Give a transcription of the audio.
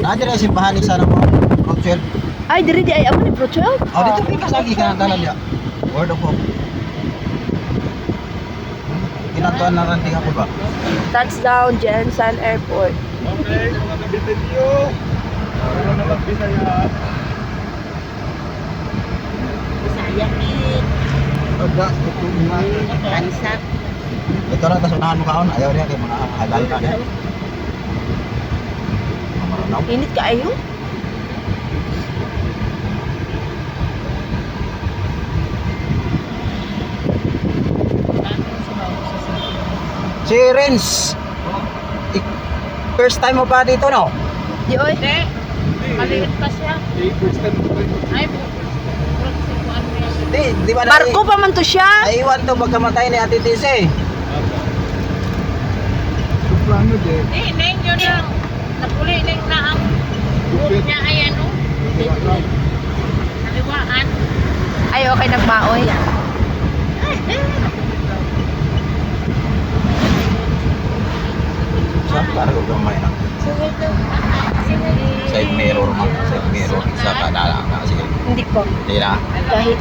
Nandiyan na yung simbahan ni sana mo. Rochelle. Ay, diri di ay amo ni Prochel. Oh, dito pikas lagi ka dalan niya. Word of hope. Kinatuan na ranting ako ba? Touchdown, Jensen Airport. Okay, mga kabitin niyo. Ano na mag-Bisaya? Bisaya ni Pagka, ito nga. Kansak. Ito na, tas unahan mo kaon. Ayaw niya kay mga halal na niya. Maranaw. Init ka ayo? Si Renz. First time mo ba dito, no? Di oy. Hindi. Maliit pa siya. First time ko kayo. Ay, Di ba Barko pa man to siya. naiwan to pagkamatay ni Ate Tise. Plano din. Neng yun lang. Napuli neng na ang buhok niya ay ano. Naliwaan. Ay, okay nagmaoy. Sa para ko gamay na. Side mirror man, side mirror sa kadala nga sige. Hindi ko. Di na. Kahit